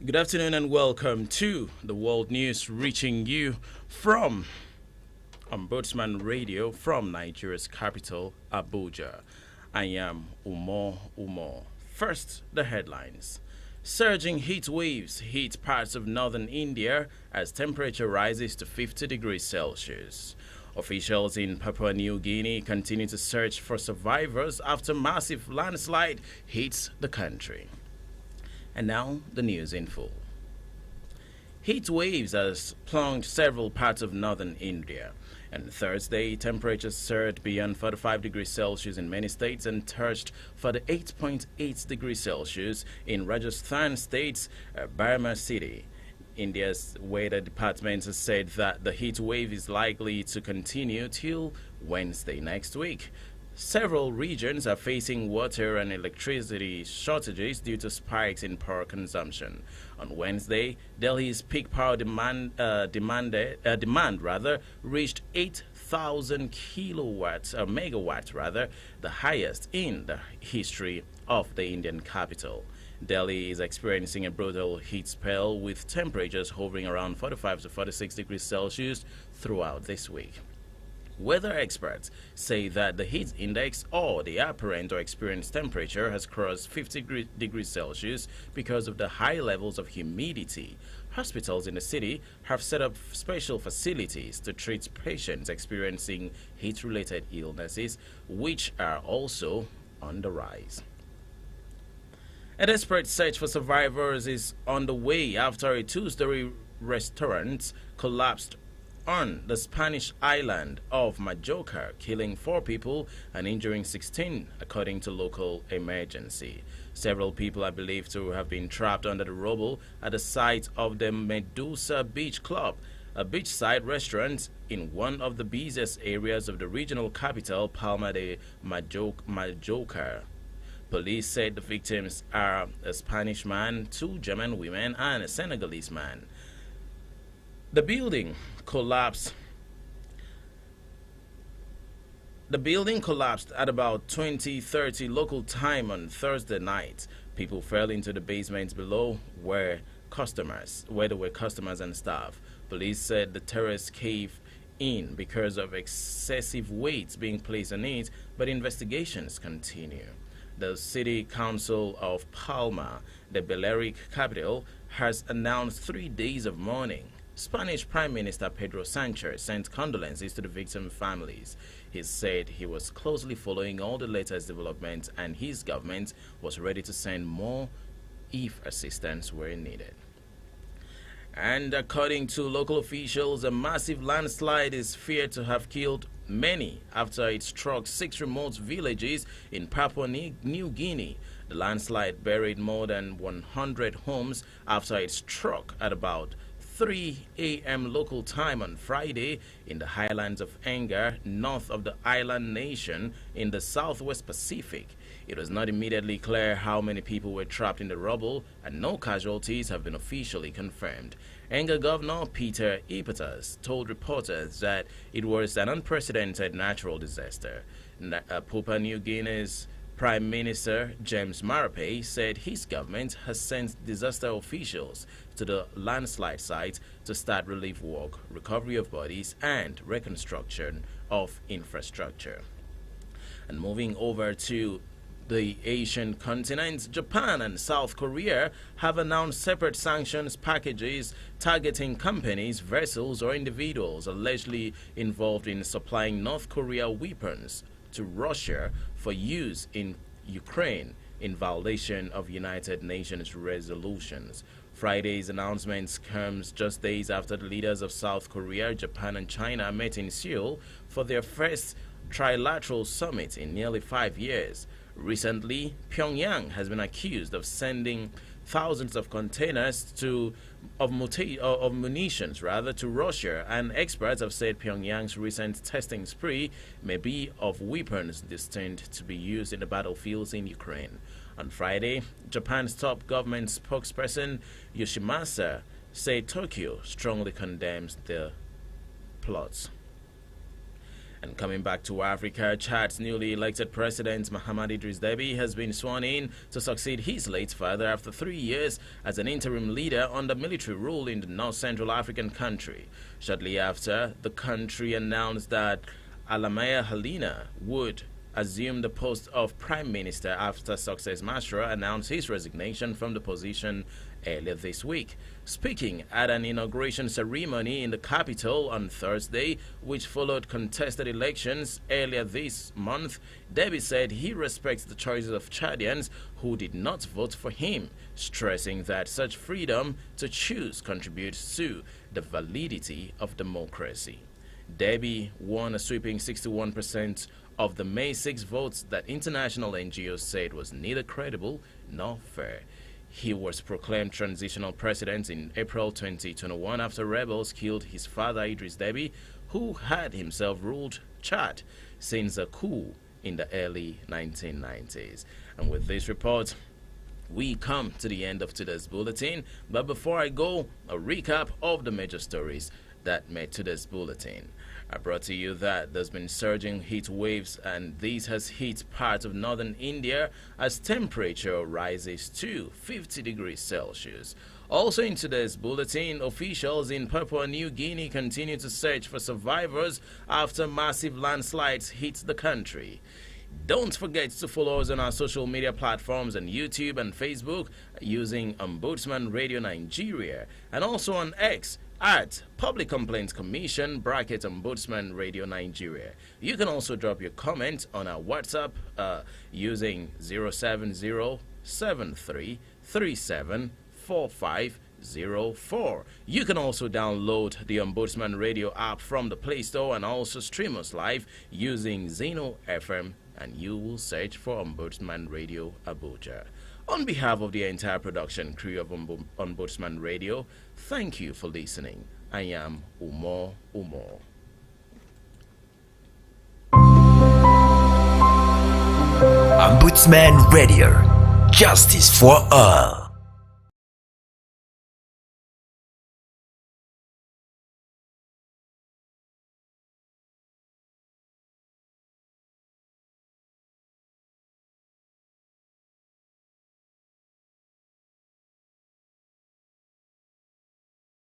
Good afternoon and welcome to the World News reaching you from Ombudsman Radio from Nigeria's capital, Abuja. I am Umo. First, the headlines. Surging heat waves hit parts of northern India as temperature rises to 50 degrees Celsius. Officials in Papua New Guinea continue to search for survivors after massive landslide hits the country. And now, the news in full. Heat waves has plunged several parts of northern India. On Thursday, temperatures surged beyond 45 degrees Celsius in many states and touched 48.8 degrees Celsius in Rajasthan state's Barmer city. India's weather department has said that the heat wave is likely to continue till Wednesday next week. Several regions are facing water and electricity shortages due to spikes in power consumption. On Wednesday, Delhi's peak power demand reached 8,000 megawatts, the highest in the history of the Indian capital. Delhi is experiencing a brutal heat spell with temperatures hovering around 45 to 46 degrees Celsius throughout this week. Weather experts say that the heat index, or the apparent or experienced temperature, has crossed 50 degrees Celsius because of the high levels of humidity. Hospitals in the city have set up special facilities to treat patients experiencing heat-related illnesses, which are also on the rise. A desperate search for survivors is on the way after a two-story restaurant collapsed on the Spanish island of Majorca, killing 4 people and injuring 16, according to local emergency. Several people are believed to have been trapped under the rubble at the site of the Medusa Beach Club, a beachside restaurant in one of the busiest areas of the regional capital, Palma de Majorca. Police said the victims are a Spanish man, 2 German women, and a Senegalese man. The building collapsed at about 20:30 local time on Thursday night. People fell into the basements below where there were customers and staff. Police said the terrace caved in because of excessive weights being placed on it, but investigations continue. The City Council of Palma, the Balearic capital, has announced 3 days of mourning. Spanish Prime Minister Pedro Sanchez sent condolences to the victim families. He said he was closely following all the latest developments and his government was ready to send more if assistance were needed. And according to local officials, a massive landslide is feared to have killed many after it struck 6 remote villages in Papua New Guinea. The landslide buried more than 100 homes after it struck at about 3 a.m. local time on Friday in the highlands of Enga, north of the island nation in the southwest Pacific. It was not immediately clear how many people were trapped in the rubble, and no casualties have been officially confirmed. Enga Governor Peter Ipatas told reporters that it was an unprecedented natural disaster. Papua New Guinea's Prime Minister James Marape said his government has sent disaster officials to the landslide site to start relief work, recovery of bodies, and reconstruction of infrastructure. And moving over to the Asian continent, Japan and South Korea have announced separate sanctions packages targeting companies, vessels, or individuals allegedly involved in supplying North Korea weapons to Russia for use in Ukraine in violation of United Nations resolutions. Friday's announcement comes just days after the leaders of South Korea, Japan, and China met in Seoul for their first trilateral summit in nearly 5 years. Recently, Pyongyang has been accused of sending thousands of containers of munitions to Russia, and experts have said Pyongyang's recent testing spree may be of weapons destined to be used in the battlefields in Ukraine. On Friday, Japan's top government spokesperson Yoshimasa said Tokyo strongly condemns the plots. And coming back to Africa, Chad's newly elected president, Mahamadou Idriss Deby, has been sworn in to succeed his late father after 3 years as an interim leader under military rule in the North Central African country. Shortly after, the country announced that Alamaya Halina would assume the post of Prime Minister after Success Masra announced his resignation from the position earlier this week. Speaking at an inauguration ceremony in the capital on Thursday, which followed contested elections earlier this month, Deby said he respects the choices of Chadians who did not vote for him, stressing that such freedom to choose contributes to the validity of democracy. Deby won a sweeping 61% of the May 6 votes that international NGOs said was neither credible nor fair. He was proclaimed transitional president in April 2021 after rebels killed his father Idriss Deby, who had himself ruled Chad since a coup in the early 1990s. And with this report, we come to the end of today's bulletin. But before I go, a recap of the major stories that made today's bulletin. I brought to you that there's been surging heat waves, and this has hit parts of northern India as temperature rises to 50 degrees Celsius. Also in today's bulletin, officials in Papua New Guinea continue to search for survivors after massive landslides hit the country. Don't forget to follow us on our social media platforms on YouTube and Facebook using Ombudsman Radio Nigeria, and also on X at Public Complaints Commission Ombudsman Radio Nigeria. You can also drop your comment on our WhatsApp using 07073374504. You can also download the Ombudsman Radio app from the Play Store and also stream us live using Zeno FM, and you will search for Ombudsman Radio Abuja. On behalf of the entire production crew of Ombudsman Radio, thank you for listening. I am Umo. Ombudsman Radio, justice for all.